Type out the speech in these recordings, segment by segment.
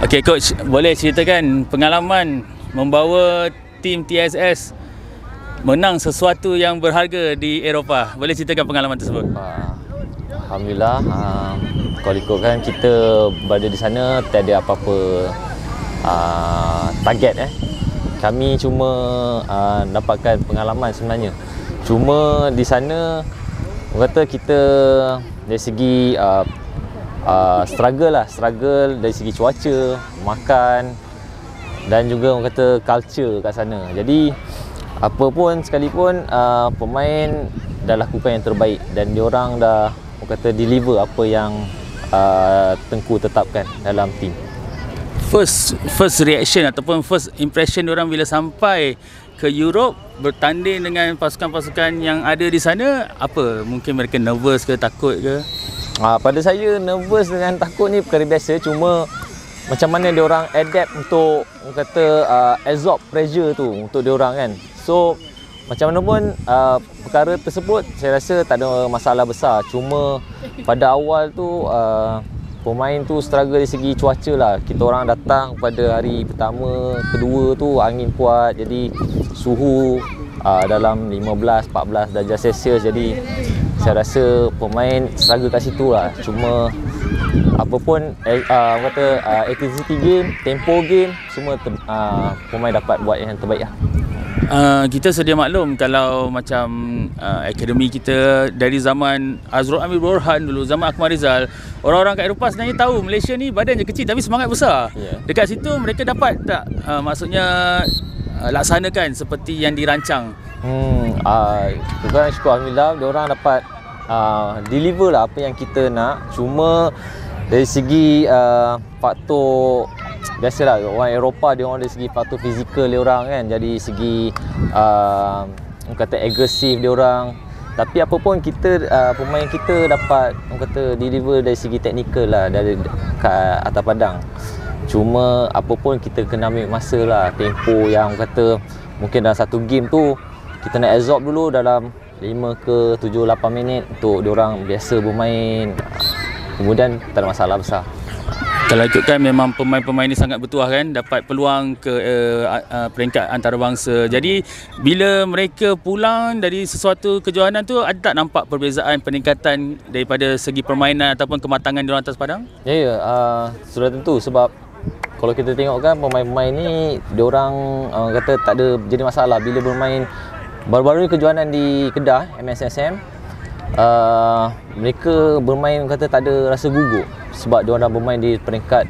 Okey coach, boleh ceritakan pengalaman membawa tim TSS menang sesuatu yang berharga di Eropah. Boleh ceritakan pengalaman tersebut? Alhamdulillah, kalau ikutkan kita berada di sana tiada apa-apa target. Kami cuma dapatkan pengalaman sebenarnya. Cuma di sana orang kata kita dari segi struggle dari segi cuaca, makan dan juga orang kata culture kat sana. Jadi apa pun sekalipun pemain dah lakukan yang terbaik dan diorang dah orang kata deliver apa yang Tengku tetapkan dalam tim. First reaction ataupun first impression diorang bila sampai ke Europe bertanding dengan pasukan-pasukan yang ada di sana, apa? Mungkin mereka nervous ke, takut ke? Pada saya, nervous dengan takut ni perkara biasa. Cuma macam mana diorang adapt untuk orang kata absorb pressure tu untuk diorang kan. So macam mana pun perkara tersebut saya rasa tak ada masalah besar. Cuma pada awal tu pemain tu struggle dari segi cuaca lah. Kita orang datang pada hari pertama, kedua tu angin kuat, jadi suhu dalam 15-14 darjah Celsius. Jadi saya rasa pemain struggle kat situ lah. Cuma apa pun kata activity game, tempo game, semua pemain dapat buat yang terbaik lah. Kita sedia maklum kalau macam akademi kita dari zaman Azrul Amir Borhan dulu, zaman Akmal Rizal, orang-orang kat Eropah sebenarnya tahu Malaysia ni badan je kecil tapi semangat besar. Dekat situ mereka dapat tak maksudnya laksanakan seperti yang dirancang? Kita syukur Alhamdulillah diorang dapat deliver lah apa yang kita nak. Cuma dari segi faktor biasalah orang Eropah, dia orang dari segi faktor fizikal dia orang kan, jadi segi orang kata agresif dia orang. Tapi apa pun kita pemain kita dapat orang kata deliver dari segi teknikal lah dari kat atas padang. Cuma apa pun kita kena ambil masa lah, tempo yang orang kata mungkin dalam satu game tu kita nak absorb dulu dalam 5 ke 7 8 minit untuk dia orang biasa bermain. Kemudian tak ada masalah besar. Kalau ikutkan memang pemain-pemain ni sangat bertuah kan, dapat peluang ke peringkat antarabangsa. Jadi bila mereka pulang dari sesuatu kejohanan tu, ada tak nampak perbezaan peningkatan daripada segi permainan ataupun kematangan diorang atas padang? Ya, sudah tentu. Sebab kalau kita tengok kan pemain-pemain ni diorang kata tak ada jadi masalah bila bermain. Baru-baru ni kejohanan di Kedah MSSM, mereka bermain kata tak ada rasa gugup sebab diorang dah bermain di peringkat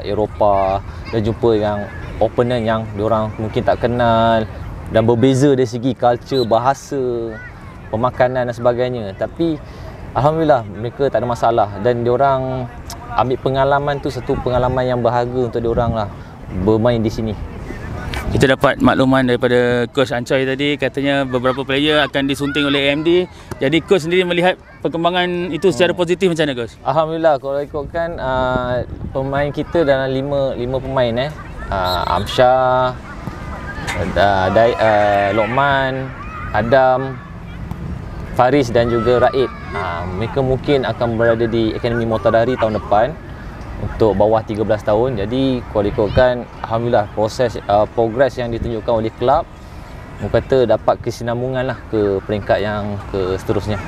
Eropah dan jumpa yang opponent yang diorang mungkin tak kenal dan berbeza dari segi culture, bahasa, pemakanan dan sebagainya. Tapi Alhamdulillah mereka tak ada masalah dan diorang ambil pengalaman tu satu pengalaman yang berharga untuk diorang lah bermain di sini. Kita dapat makluman daripada Coach Ancoy tadi, katanya beberapa player akan disunting oleh AMD. Jadi Coach sendiri melihat perkembangan itu secara positif macam mana Coach? Alhamdulillah, kalau ikutkan pemain kita dalam 5 pemain Amsyah, Lokman, Adam, Faris dan juga Raid. Mereka mungkin akan berada di Akademi Motadari tahun depan untuk bawah 13 tahun. Jadi kalau ikutkan Alhamdulillah progres yang ditunjukkan oleh kelab, orang kata dapat kesinambungan lah ke peringkat yang ke seterusnya.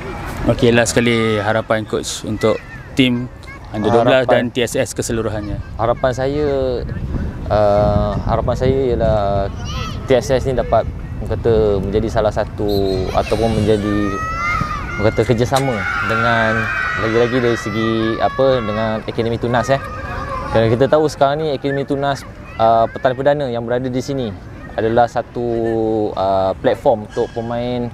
Okey, last sekali harapan Coach untuk tim Under 12 dan TSS keseluruhannya. Harapan saya ialah TSS ni dapat orang kata menjadi salah satu ataupun menjadi orang kata kerjasama dengan lagi-lagi dari segi dengan Akademi Tunas kerana kita tahu sekarang ni Akademi Tunas Petani Perdana yang berada di sini adalah satu platform untuk pemain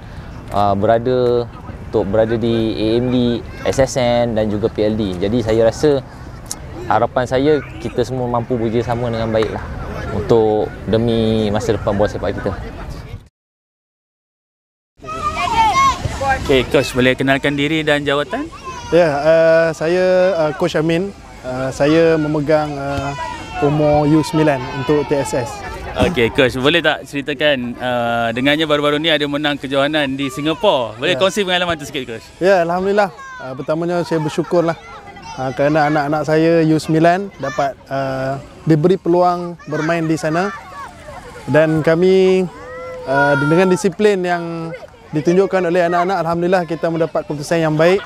berada di AMD, SSN dan juga PLD. Jadi saya rasa harapan saya kita semua mampu bekerjasama dengan baiklah untuk demi masa depan bola sepak kita. Okey, Coach boleh kenalkan diri dan jawatan? Ya, saya Coach Amin. Saya memegang umur U9 untuk TSS. Okey, Coach boleh tak ceritakan dengannya baru-baru ni ada menang kejohanan di Singapura. Boleh kongsi pengalaman tu sikit Coach? Ya, Alhamdulillah. Pertamanya saya bersyukurlah kerana anak-anak saya U9 dapat diberi peluang bermain di sana, dan kami dengan disiplin yang ditunjukkan oleh anak-anak, alhamdulillah kita mendapat keputusan yang baik.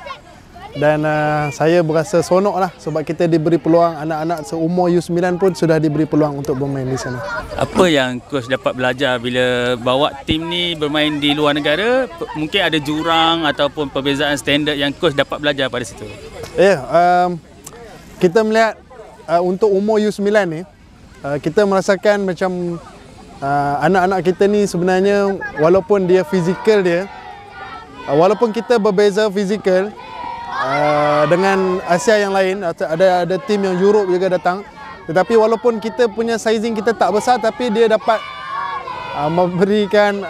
Dan saya berasa seronok lah sebab kita diberi peluang, anak-anak seumur U9 pun sudah diberi peluang untuk bermain di sana. Apa yang coach dapat belajar bila bawa tim ni bermain di luar negara? Mungkin ada jurang ataupun perbezaan standard yang coach dapat belajar pada situ? Kita melihat untuk umur U9 ni, kita merasakan macam anak-anak kita ni sebenarnya walaupun dia fizikal dia, walaupun kita berbeza fizikal dengan Asia yang lain, ada tim yang Europe juga datang, tetapi walaupun kita punya sizing kita tak besar, tapi dia dapat memberikan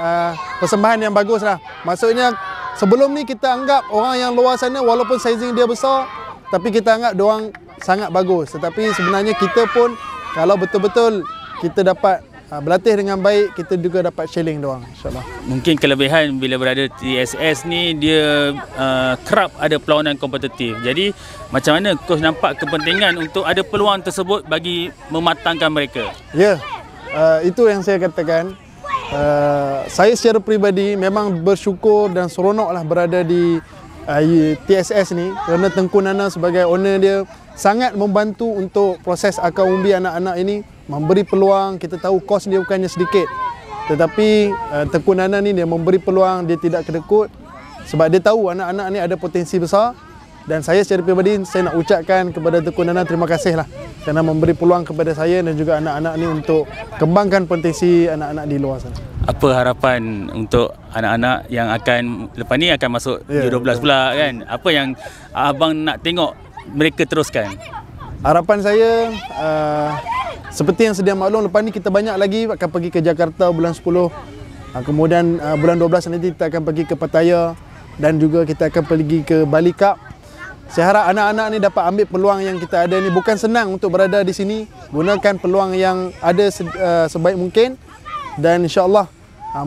persembahan yang bagus lah. Maksudnya sebelum ni kita anggap orang yang luar sana walaupun sizing dia besar, tapi kita anggap diorang sangat bagus. Tetapi sebenarnya kita pun kalau betul-betul kita dapat berlatih dengan baik, kita juga dapat challenge diorang, insyaAllah. Mungkin kelebihan bila berada di TSS ni, dia kerap ada perlawanan kompetitif. Jadi macam mana coach nampak kepentingan untuk ada peluang tersebut bagi mematangkan mereka? Ya, itu yang saya katakan. Saya secara peribadi memang bersyukur dan seronoklah berada di TSS ni, kerana Tengku Nana sebagai owner dia sangat membantu untuk proses akar umbi anak-anak ini, memberi peluang. Kita tahu kos dia bukannya sedikit, tetapi Tengku Nana ni dia memberi peluang, dia tidak kedekut sebab dia tahu anak-anak ni ada potensi besar. Dan saya secara peribadi, saya nak ucapkan kepada Tengku Nana terima kasih lah kerana memberi peluang kepada saya dan juga anak-anak ni untuk kembangkan potensi anak-anak di luar sana. Apa harapan untuk anak-anak yang akan lepas ni akan masuk U12 pula kan? Apa yang abang nak tengok mereka teruskan? Harapan saya seperti yang sedia maklum, lepas ni kita banyak lagi akan pergi ke Jakarta bulan 10. Kemudian bulan 12 nanti kita akan pergi ke Pattaya, dan juga kita akan pergi ke Bali Cup. Saya harap anak-anak ni dapat ambil peluang yang kita ada ni. Bukan senang untuk berada di sini, gunakan peluang yang ada sebaik mungkin, dan insya-Allah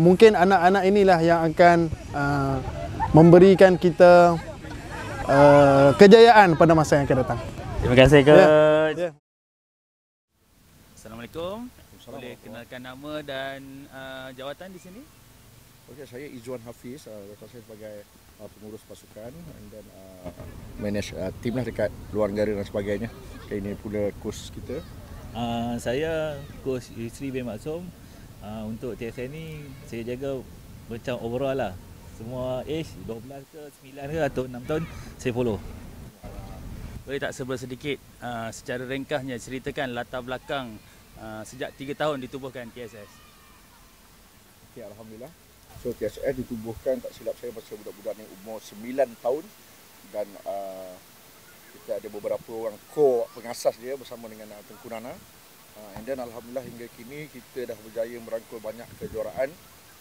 mungkin anak-anak inilah yang akan memberikan kita kejayaan pada masa yang akan datang. Terima kasih coach. Ya. Assalamualaikum. Boleh kenalkan nama dan jawatan di sini? Okey, saya Izzuan Hafiz, saya sebagai pengurus pasukan dan manage tim lah dekat luar negara dan sebagainya. Ini pula coach kita. Saya coach Yusri bin Maksum. Untuk TSN ni saya jaga macam overall lah. Semua age 12 ke 9 ke atau 6 tahun saya follow. Boleh tak sedikit secara ringkasnya ceritakan latar belakang sejak 3 tahun ditubuhkan TSS? Okay, alhamdulillah. So TSS ditubuhkan, tak silap saya, masa budak-budak ni umur 9 tahun, dan kita ada beberapa orang core pengasas dia bersama dengan Tengku Nana. And then alhamdulillah hingga kini kita dah berjaya merangkul banyak kejuaraan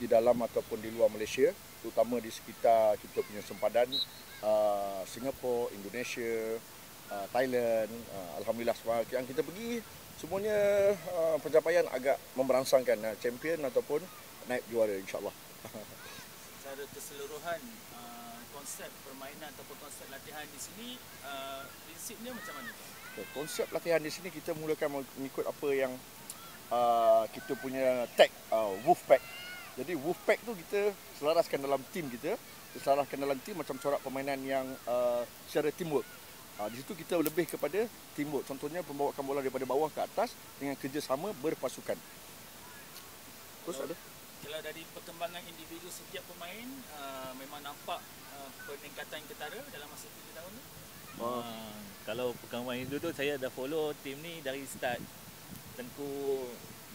di dalam ataupun di luar Malaysia, terutama di sekitar kita punya sempadan Singapura, Indonesia, Thailand. Alhamdulillah semua yang kita pergi semuanya pencapaian agak memberangsangkan, champion ataupun naik juara, insyaAllah. Secara keseluruhan konsep permainan ataupun konsep latihan di sini, prinsipnya macam mana? Konsep latihan di sini kita mulakan mengikut apa yang kita punya tag Wolfpack. Jadi Wolfpack tu kita selaraskan dalam tim kita, macam corak permainan yang secara teamwork. Di situ kita lebih kepada teamwork. Contohnya pembawakan bola daripada bawah ke atas dengan kerjasama berpasukan. Terus ada? Kalau dari perkembangan individu setiap pemain, memang nampak peningkatan ketara dalam masa 3 tahun ni. Kalau perkembangan itu tu saya dah follow tim ni dari start. Tengku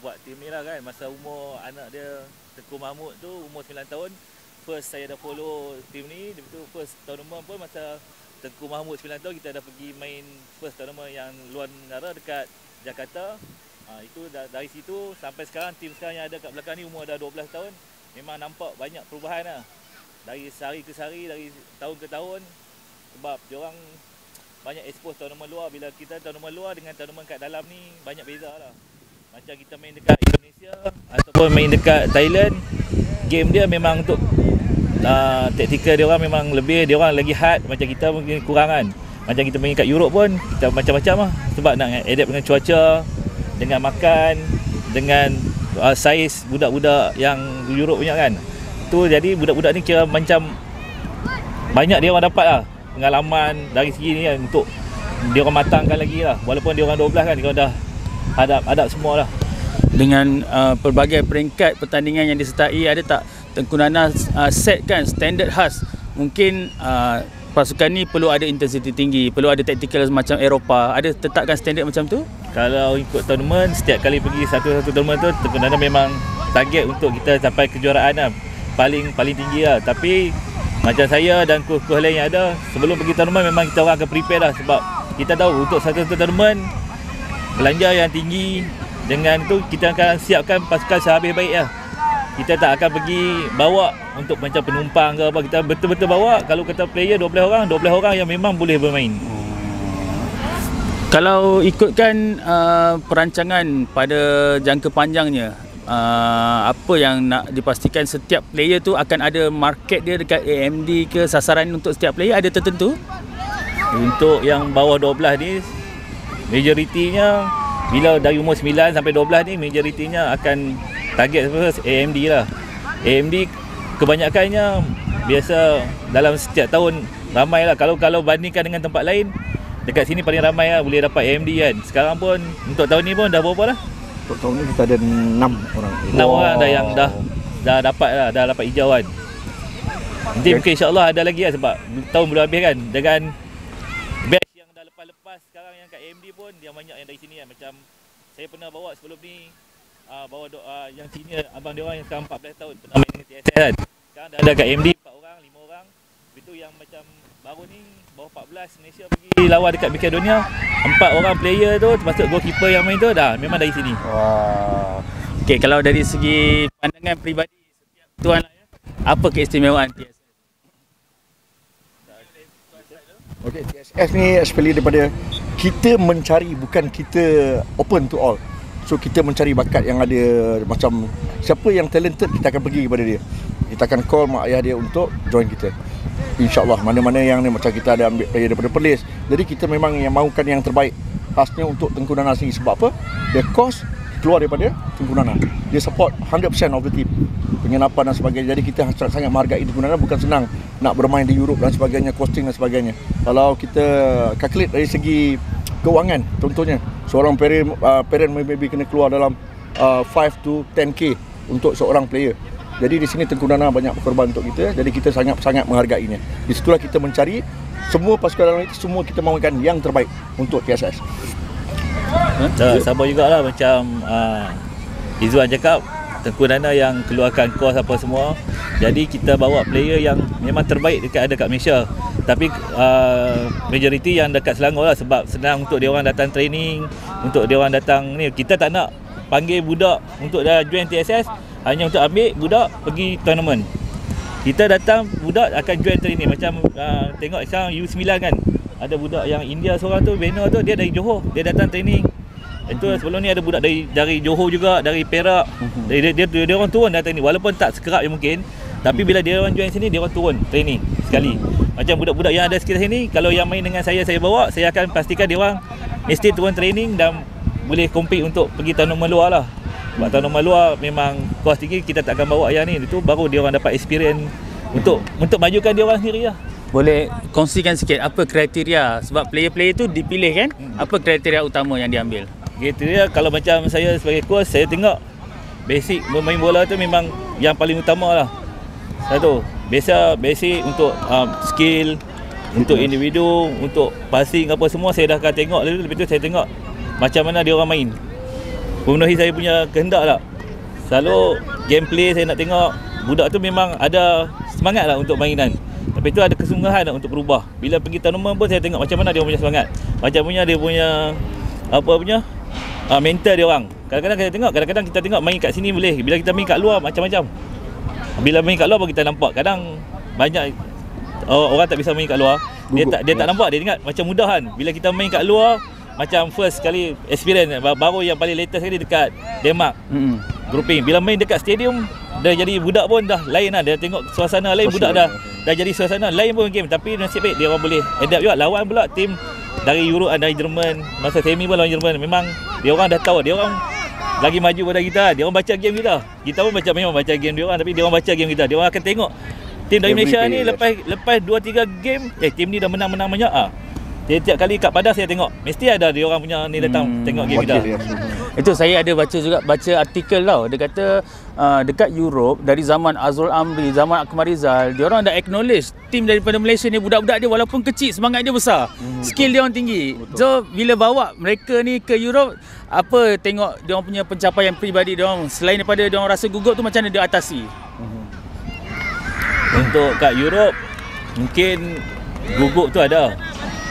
buat tim ni lah kan, masa umur anak dia Tengku Mahmud tu umur 9 tahun. First saya dah follow tim ni, lepas tu first tournament pun masa Tengku Mahmud 9 tahun kita dah pergi main first tournament yang luar negara dekat Jakarta. Itu dari situ sampai sekarang, tim sekarang yang ada kat belakang ni umur dah 12 tahun. Memang nampak banyak perubahan lah. Dari sehari ke sehari, dari tahun ke tahun. Sebab diorang banyak expose tournament luar. Bila kita tournament luar dengan tournament kat dalam ni banyak beza lah. Macam kita main dekat Indonesia ataupun main dekat Thailand, game dia memang untuk taktikal dia orang memang lebih, dia orang lagi hard, macam kita mungkin kurangan. Macam kita pergi kat Europe pun kita macam-macam lah, sebab nak adapt dengan cuaca, dengan makan, dengan saiz budak-budak yang Europe punya kan. Tu jadi budak-budak ni kira macam banyak dia orang dapat lah pengalaman dari segi ni kan, untuk dia orang matangkan lagi lah. Walaupun dia orang 12 kan, dia orang dah hadap semua lah. Dengan pelbagai peringkat pertandingan yang disertai, ada tak Tengku Nana setkan standard khas? Mungkin pasukan ni perlu ada intensiti tinggi, perlu ada tactical macam Eropah. Ada tetapkan standard macam tu? Kalau ikut tournament, setiap kali pergi satu tournament tu, Tengku Nana memang target untuk kita sampai kejuaraan lah, paling tinggi lah. Tapi macam saya dan kos-kos lain yang ada, sebelum pergi tournament memang kita orang akan prepare lah. Sebab kita tahu untuk satu tournament belanja yang tinggi, dengan tu kita akan siapkan pasukan sehabis baik lah. Kita tak akan pergi bawa untuk macam penumpang ke apa, kita betul-betul bawa. Kalau kata player 12 orang yang memang boleh bermain. Kalau ikutkan perancangan pada jangka panjangnya, apa yang nak dipastikan setiap player tu akan ada market dia dekat AMD ke, sasaran untuk setiap player ada tertentu? Untuk yang bawah 12 ni, majoritinya bila dari umur 9 sampai 12 ni, majoritinya akan target first AMD lah. AMD kebanyakannya biasa dalam setiap tahun ramai lah. Kalau bandingkan dengan tempat lain, dekat sini paling ramai lah boleh dapat AMD kan. Sekarang pun untuk tahun ni pun dah berapa dah? Untuk tahun ni kita ada 6 orang. 6 orang dah yang dah dapat lah, dah dapat hijau kan. Nanti mungkin insyaAllah ada lagi lah, sebab tahun belum habis kan. Dengan batch yang dah lepas-lepas sekarang yang kat AMD pun, dia banyak yang dari sini kan. Macam saya pernah bawa sebelum ni, bawa yang senior abang dia orang yang sekarang 14 tahun pernah main dengan TSS kan. Sekarang dah ada kat AMD 4 orang, 5 orang. Itu yang macam baru ni bawah 14 Malaysia pergi lawan dekat Piala Dunia, 4 orang player tu termasuk goalkeeper yang main tu dah memang dari sini. Wah. Okey, kalau dari segi pandangan peribadi setiap tuan lah ya, apa keistimewaan TSS? Okey, TSS ni especially daripada kita mencari, bukan kita open to all. So kita mencari bakat yang ada, macam siapa yang talented kita akan pergi kepada dia. Kita akan call mak ayah dia untuk join kita. InsyaAllah mana-mana yang ni, macam kita ada ambil player daripada Perlis. Jadi kita memang yang mahukan yang terbaik khasnya untuk Tengku Nana sendiri. Sebab apa? The cost keluar daripada Tengku Nana. Dia support 100% of the team, penginapan dan sebagainya. Jadi kita sangat menghargai Tengku Nana. Bukan senang nak bermain di Europe dan sebagainya, costing dan sebagainya. Kalau kita calculate dari segi kewangan, contohnya seorang parent maybe kena keluar dalam 5 to 10k untuk seorang player. Jadi di sini Tengku Nana banyak berkorban untuk kita. Jadi kita sangat menghargainya. Di situlah kita mencari semua pasukan dalam itu, semua kita mahukan yang terbaik untuk TSS. Sabar jugalah macam Izzuan cakap, Tengku Nana yang keluarkan kos apa semua. Jadi kita bawa player yang memang terbaik dekat Malaysia. Tapi majoriti yang dekat Selangor lah, sebab senang untuk dia orang datang training, untuk dia orang datang ni. Kita tak nak panggil budak untuk dah join TSS hanya untuk ambil budak pergi tournament. Kita datang budak akan join training. Macam tengok sekarang U9 kan, ada budak yang India seorang tu, Beno tu, dia dari Johor, dia datang training. Itu sebelum ni ada budak dari Johor juga, dari Perak. Dia orang turun datang ni, walaupun tak sekerap yang mungkin, tapi bila dia orang join sini, dia orang turun training sekali. Macam budak-budak yang ada sekitar sini, kalau yang main dengan saya bawa, saya akan pastikan dia orang mesti turun training dan boleh compete untuk pergi tournament luar lah. Sebab tournament luar memang kos tinggi, kita tak akan bawa yang ni. Itu baru dia orang dapat experience untuk majukan dia orang sendiri lah. Boleh kongsikan sikit apa kriteria, sebab player-player tu dipilih kan? Apa kriteria utama yang diambil? Kriteria kalau macam saya sebagai coach, saya tengok basic bermain bola tu memang yang paling utama lah. Satu, basic untuk skill, untuk individu, untuk passing apa semua saya dah akan tengok dulu. Lepas tu saya tengok macam mana dia orang main, memenuhi saya punya kehendak lah. Selalu gameplay saya nak tengok budak tu memang ada semangat lah untuk mainan. Tapi tu ada kesungguhan lah untuk berubah. Bila pergi tournament pun saya tengok macam mana dia punya semangat, macam punya dia punya mental dia orang. Kadang-kadang kita tengok main kat sini boleh, bila kita main kat luar macam-macam. Bila main kat luar pun kita nampak kadang banyak orang tak bisa main kat luar. Dia tak nampak, dia ingat macam mudah kan. Bila kita main kat luar, macam first kali experience, baru yang paling latest kali dekat Denmark, grouping. Bila main dekat stadium, dah jadi budak pun dah lain lah. Dia tengok suasana lain, budak dah dah jadi suasana lain pun game, tapi nasib baik dia orang boleh adapt juga. Lawan pula tim dari Europe, dari Jerman, masa semi pun lawan Jerman, memang dia orang dah tahu, dia orang lagi maju pada kita. Dia orang baca game kita pun memang baca game dia orang, tapi dia orang baca game kita. Dia orang akan tengok tim dari Malaysia ni lepas 2-3 game tim ni dah menang banyak Tiap kali kat Padang saya tengok mesti ada dia orang punya ni datang tengok game kita. Itu saya ada baca artikel tau. Dia kata dekat Europe dari zaman Azrul Amri, zaman Akmal Rizal, dia orang dah acknowledge tim daripada Malaysia ni, budak-budak dia walaupun kecil semangat dia besar. Skill dia orang tinggi. So bila bawa mereka ni ke Europe, apa tengok dia orang punya pencapaian peribadi dia orang, selain daripada dia orang rasa gugup tu, macam mana dia atasi? Untuk kat Europe mungkin gugup tu ada.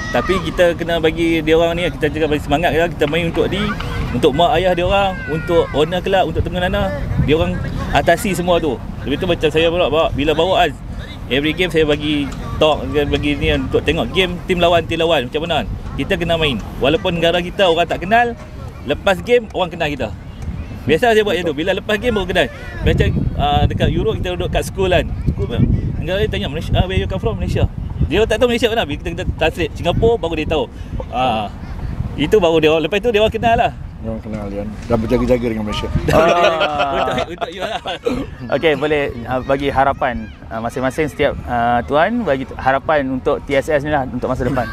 Tapi kita kena bagi dia orang ni, kita juga bagi semangat kita main untuk mak ayah dia orang, untuk owner kelab, untuk teman nana. Dia orang atasi semua tu. Lebih tu macam saya pula bila bawa every game saya bagi talk, bagi ni untuk tengok game tim lawan macam mana. Kita kena main. Walaupun negara kita orang tak kenal, lepas game orang kenal kita. Biasa saya buat macam tu. Bila lepas game baru kenal. Macam dekat Europe kita duduk kat school kan. Negara dia tanya Malaysia, where you come from? Malaysia. Dia tak tahu Malaysia mana. Bila kita translate Singapura baru dia tahu. Itu baru dia, lepas tu dia orang kenal lah. Dia orang kenal kan. Dah berjaga-jaga dengan Malaysia. Untuk you lah. Okey, boleh bagi harapan masing-masing setiap tuan bagi harapan untuk TSS ni lah untuk masa depan.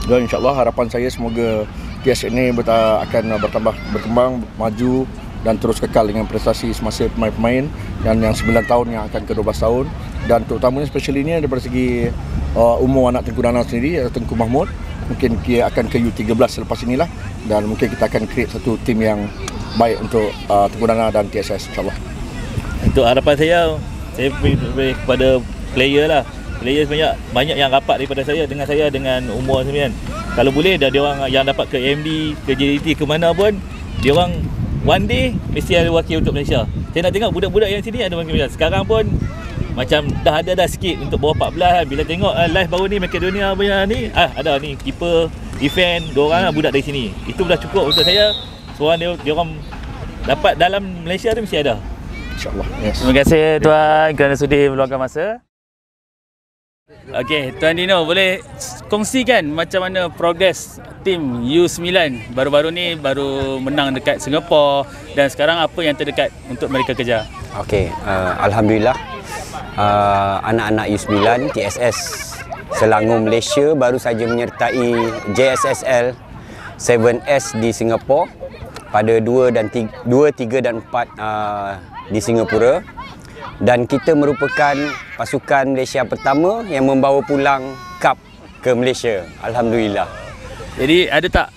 Dan insyaAllah harapan saya semoga TSS ini akan berkembang, maju dan terus kekal dengan prestasi semasa pemain-pemain dan yang 9 tahun yang akan ke 12 tahun. Dan terutamanya especially ini daripada segi umur anak Tengku Nana sendiri, Tengku Mahmud, mungkin dia akan ke U13 selepas inilah, dan mungkin kita akan create satu tim yang baik untuk Tengku Nana dan TSS insyaAllah. Untuk harapan saya kepada player lah. Player banyak yang rapat daripada saya dengan umur 9. Kalau boleh dia orang yang dapat ke AMD, ke JDT, ke mana pun, dia orang one day mesti ada wakil untuk Malaysia. Saya nak tengok budak-budak yang sini ada wakil Malaysia. Sekarang pun macam dah ada sikit untuk bawah 14 kan. Bila tengok live baru ni Makedonia punya ni, ada ni keeper, defend, dua orang budak dari sini. Itu dah cukup untuk saya. Seorang dia orang dapat dalam Malaysia tu mesti ada. InsyaAllah. Yes. Terima kasih tuan kerana sudi meluangkan masa. Okey, Tuan Dino boleh kongsikan macam mana progres tim U9 baru-baru ni, baru menang dekat Singapura, dan sekarang apa yang terdekat untuk mereka kejar? Okey, alhamdulillah anak-anak U9 TSS Selangor Malaysia baru saja menyertai JSSL 7S di Singapura pada 2, 3 dan 4 di Singapura. Dan kita merupakan pasukan Malaysia pertama yang membawa pulang cup ke Malaysia. Alhamdulillah. Jadi ada tak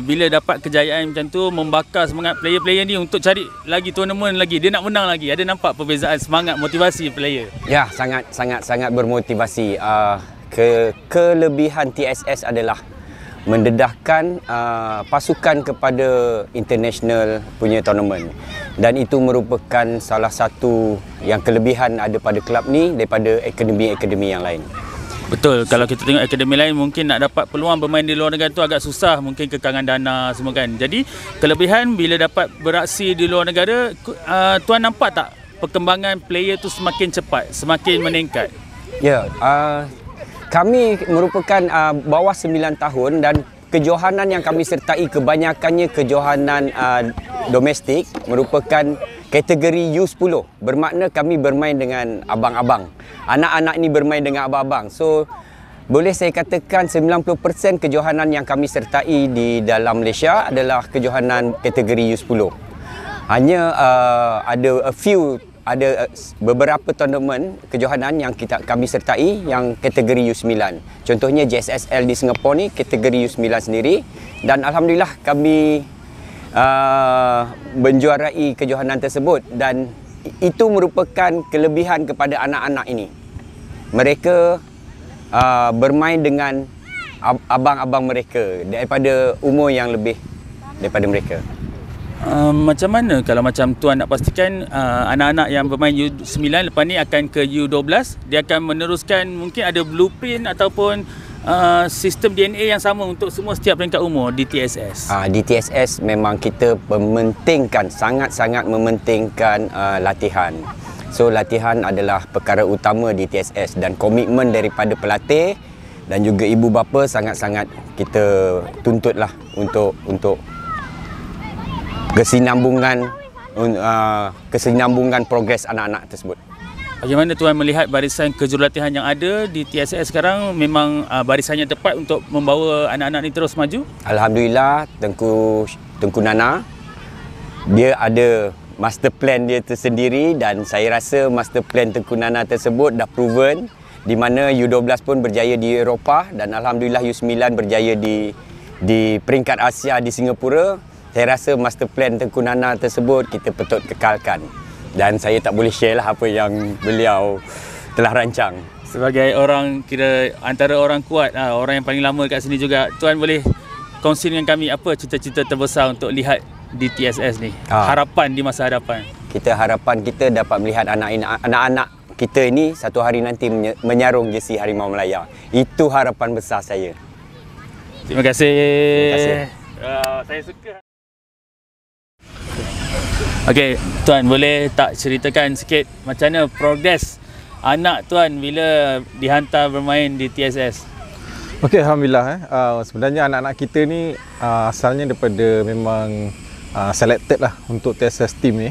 bila dapat kejayaan macam tu membakar semangat player-player ni untuk cari lagi tournament lagi, dia nak menang lagi? Ada nampak perbezaan semangat, motivasi player? Ya, sangat bermotivasi. Kelebihan TSS adalah mendedahkan pasukan kepada international punya tournament, dan itu merupakan salah satu yang kelebihan ada pada kelab ni daripada akademi-akademi yang lain. Betul, kalau kita tengok akademi lain mungkin nak dapat peluang bermain di luar negara tu agak susah, mungkin kekangan dana semua kan. Jadi kelebihan bila dapat beraksi di luar negara, tuan nampak tak perkembangan player tu semakin cepat, semakin meningkat? Ya, kami merupakan bawah 9 tahun dan kejohanan yang kami sertai kebanyakannya kejohanan domestik, merupakan kategori U10. Bermakna kami bermain dengan abang-abang. Anak-anak ini bermain dengan abang-abang. So, boleh saya katakan 90% kejohanan yang kami sertai di dalam Malaysia adalah kejohanan kategori U10. Hanya ada beberapa tournament kejohanan yang kami sertai yang kategori U9. Contohnya JSSL di Singapura ni kategori U9 sendiri, dan alhamdulillah kami menjuarai kejohanan tersebut, dan itu merupakan kelebihan kepada anak-anak ini. Mereka bermain dengan abang-abang mereka daripada umur yang lebih daripada mereka. Macam mana kalau macam tuan nak pastikan anak-anak yang bermain U9 lepas ni akan ke U12, dia akan meneruskan, mungkin ada blueprint ataupun sistem DNA yang sama untuk semua setiap peringkat umur di TSS? Di TSS memang kita mementingkan, sangat-sangat mementingkan latihan. So latihan adalah perkara utama di TSS dan komitmen daripada pelatih dan juga ibu bapa sangat-sangat kita tuntutlah untuk kesinambungan progres anak-anak tersebut. Bagaimana Tuan melihat barisan kejurulatihan yang ada di TSS sekarang? Memang barisan yang tepat untuk membawa anak-anak ni terus maju? Alhamdulillah, Tengku Nana, dia ada master plan dia tersendiri dan saya rasa master plan Tengku Nana tersebut dah proven, di mana U12 pun berjaya di Eropah dan Alhamdulillah U9 berjaya di peringkat Asia di Singapura. Saya rasa master plan Tengku Nana tersebut kita patut kekalkan. Dan saya tak boleh share lah apa yang beliau telah rancang. Sebagai orang kira antara orang kuat, orang yang paling lama kat sini juga, Tuan boleh kongsi dengan kami apa cita-cita terbesar untuk lihat di TSS ni? Harapan di masa hadapan. Harapan kita dapat melihat anak-anak kita ini satu hari nanti menyarung jersey Harimau Melaya. Itu harapan besar saya. Terima kasih. Terima kasih. Saya suka. Okey, Tuan boleh tak ceritakan sikit macam mana progres anak Tuan bila dihantar bermain di TSS? Okey, Alhamdulillah. Sebenarnya anak-anak kita ni asalnya daripada memang selected lah untuk TSS team ni.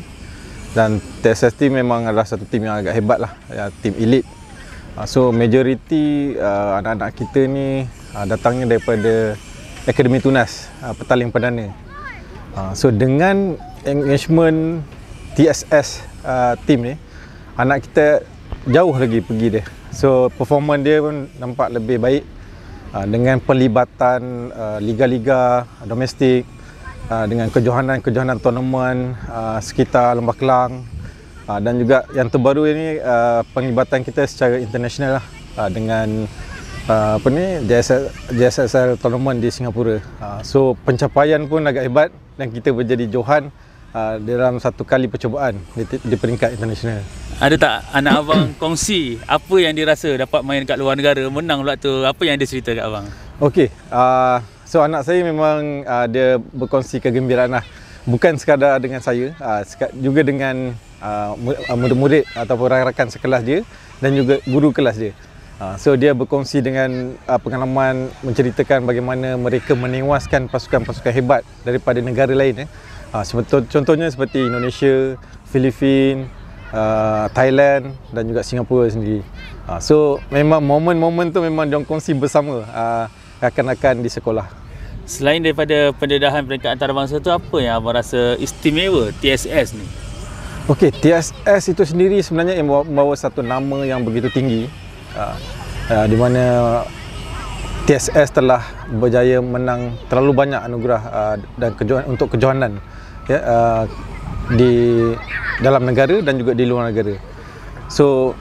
Dan TSS team memang adalah satu team yang agak hebat lah, team elite. So majoriti anak-anak kita ni datangnya daripada Akademi Tunas, Petaling Perdana. So dengan engagement TSS team ni, anak kita jauh lagi pergi dia. So performance dia pun nampak lebih baik dengan pelibatan liga-liga domestik, dengan kejohanan tournament sekitar Lembah Kelang, dan juga yang terbaru ini penglibatan kita secara international lah, dengan JSSL tournament di Singapura. So pencapaian pun agak hebat dan kita menjadi johan dalam satu kali percubaan di peringkat internasional. Ada tak anak abang kongsi apa yang dia rasa dapat main kat luar negara, menang pula tu, apa yang dia cerita kat abang? Okey, so anak saya memang dia berkongsi kegembiraan lah. Bukan sekadar dengan saya, juga dengan murid-murid ataupun rakan-rakan sekelas dia dan juga guru kelas dia. So dia berkongsi dengan pengalaman, menceritakan bagaimana mereka menewaskan pasukan-pasukan hebat daripada negara lain. Contohnya seperti Indonesia, Filipina, Thailand dan juga Singapura sendiri. So memang momen-momen tu memang diorang kongsi bersama rakan-rakan di sekolah. Selain daripada pendedahan peringkat antarabangsa tu, apa yang abang rasa istimewa TSS ni? Okey, TSS itu sendiri sebenarnya yang membawa satu nama yang begitu tinggi, di mana TSS telah berjaya menang terlalu banyak anugerah dan untuk kejohanan di dalam negara dan juga di luar negara. So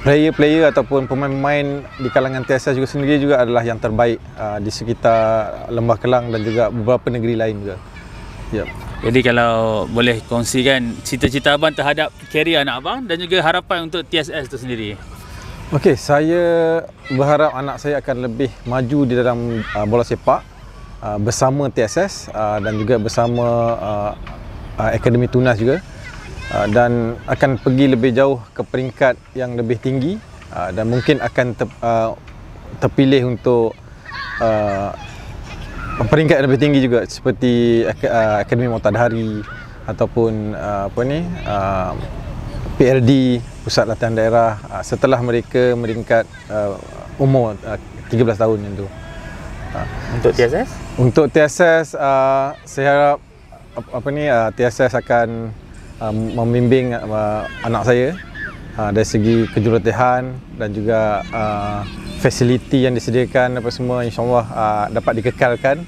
player-player ataupun pemain-pemain di kalangan TSS juga sendiri juga adalah yang terbaik di sekitar Lembah Kelang dan juga beberapa negeri lain juga. Yep. Jadi kalau boleh kongsikan cita-cita abang terhadap karier anak abang dan juga harapan untuk TSS itu sendiri. Okey, saya berharap anak saya akan lebih maju di dalam bola sepak bersama TSS dan juga bersama Akademi Tunas juga, dan akan pergi lebih jauh ke peringkat yang lebih tinggi, dan mungkin akan terpilih untuk peringkat yang lebih tinggi juga seperti Akademi Muhtadhari ataupun PLD, Pusat Latihan Daerah, setelah mereka meringkat umur 13 tahun yang tu. Untuk TSS? Untuk TSS, saya harap TSS akan membimbing anak saya dari segi kejurulatihan dan juga fasiliti yang disediakan apa semua, insyaAllah dapat dikekalkan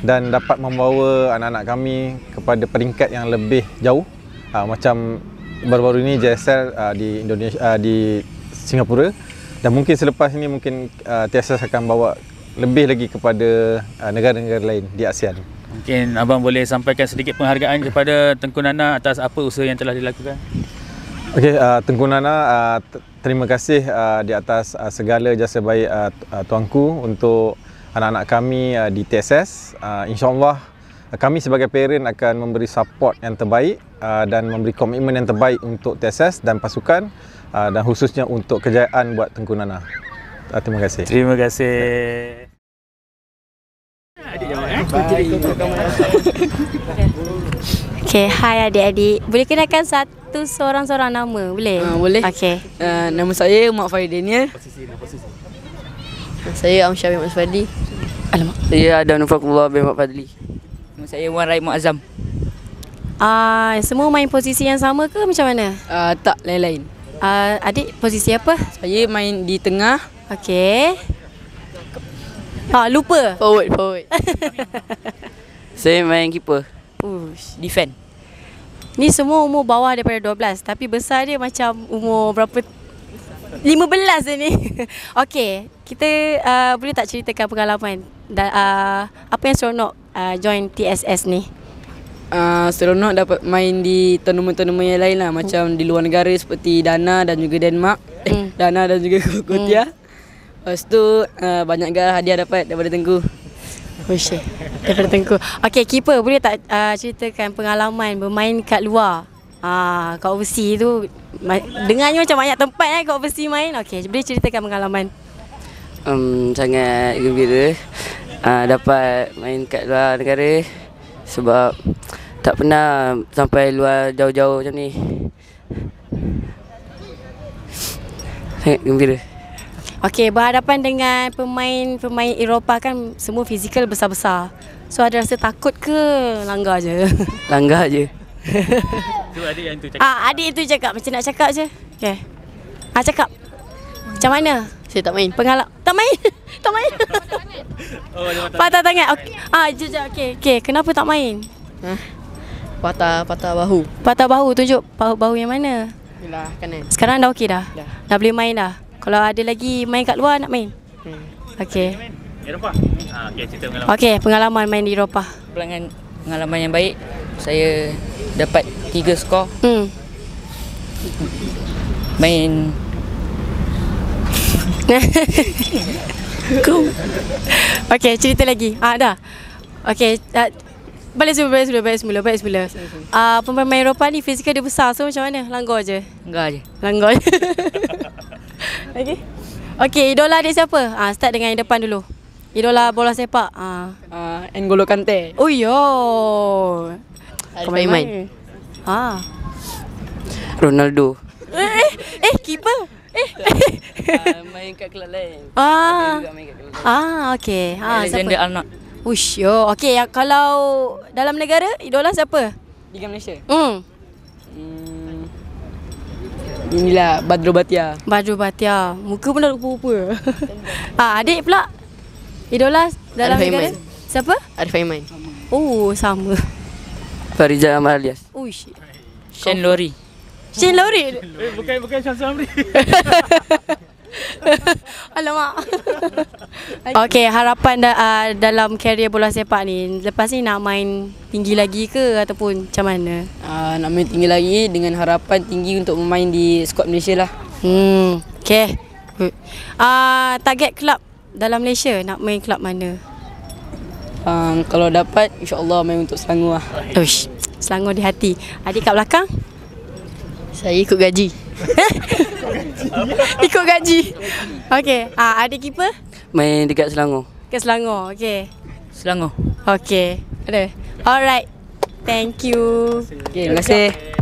dan dapat membawa anak-anak kami kepada peringkat yang lebih jauh, macam baru-baru ini JSL di Indonesia, di Singapura, dan mungkin selepas ini mungkin TSS akan bawa lebih lagi kepada negara-negara lain di ASEAN. Mungkin abang boleh sampaikan sedikit penghargaan kepada Tengku Nana atas apa usaha yang telah dilakukan. Okey, Tengku Nana, terima kasih di atas segala jasa baik tuanku untuk anak-anak kami di TSS. InsyaAllah kami sebagai parent akan memberi support yang terbaik dan memberi komitmen yang terbaik untuk TSS dan pasukan dan khususnya untuk kejayaan buat Tengku Nana. Terima kasih. Terima kasih. Okay, hai adik-adik. Boleh kenalkan satu seorang-seorang nama? Boleh? Boleh. Okay. Nama saya Mak Farid Daniel. Saya Amsyah bin Mak Fadli. Alamak. Saya Adam Nufakullah bin Mak Fadli. Nama saya Wan Raim Azam. Semua main posisi yang sama ke macam mana? Tak, lain-lain. Adik posisi apa? Saya main di tengah. Okay. Lupa. Forward. Saya main keeper. Defend. Ni semua umur bawah daripada 12, tapi besar dia macam umur berapa? 15 dia ni. Okay, kita boleh tak ceritakan pengalaman apa yang seronok join TSS ni? Seronok dapat main di tournament-tournament yang lain lah. Macam di luar negara seperti Dana dan juga Denmark. Dana dan juga Kotia. Lepas tu banyak hadiah dapat daripada Tengku. Daripada Tengku. Okay, keeper boleh tak ceritakan pengalaman bermain kat luar? Kat overseas tu dengarnya macam banyak tempat kat overseas main. Okay, boleh ceritakan pengalaman? Sangat gembira dapat main kat luar negara sebab tak pernah sampai luar jauh-jauh macam ni. Sangat gembira. Okay, berhadapan dengan pemain Eropah kan semua fizikal besar-besar. So ada rasa takut ke langgar je? Langgar je. Tu adik yang tu cakap. Adik itu cakap macam nak cakap je. Okay. Cakap. Macam mana? Saya tak main. Tak main? Tak main? Patah tangan. Okay. Okay. Kenapa tak main? Patah bahu. Patah bahu. Tunjuk bahu yang mana? Yalah, kanan. Sekarang dah okey dah? Dah boleh main dah? Kalau ada lagi main kat luar nak main? Okay. Eropah. Okay, cerita pengalaman. Okay, pengalaman main di Eropah. Pengalaman yang baik. Saya dapat 3 skor. Main Okay, cerita lagi. Dah. Okay, balik semula. Pemain Eropah ni fizikal dia besar. So macam mana? Langgar je? Langgar je. Okay, idola dia siapa? Start dengan yang depan dulu. Idola bola sepak. N'Golo Kante. Oh yo. Kau main. Ronaldo. Keeper. Main kat kelab lain. Okay. Alexander Arnold. Ush, yo. Okay, kalau dalam negara, idola siapa? Liga Malaysia. Inilah Badru Batia. Muka pun dah rupa-rupa. Adik pula. Idola dalam negara. Siapa? Arif Aiman. Oh, sama. Farizal Ahmad Alias. Ush. Shane Lowry. Bukan Syamsul Amri. Alamak. Okay, harapan dalam karier bola sepak ni, lepas ni nak main tinggi lagi ke ataupun macam mana? Nak main tinggi lagi dengan harapan tinggi untuk bermain di skuad Malaysia lah. Okay. Target kelab dalam Malaysia nak main kelab mana? Kalau dapat, insyaAllah main untuk Selangor lah. Ush, Selangor di hati. Adik kat belakang? Saya ikut gaji. Ikut gaji. Okay. Adik keeper? Main dekat Selangor. Ke Selangor. Okay. Selangor. Okay. Ada. Alright. Thank you. Okay, terima kasih.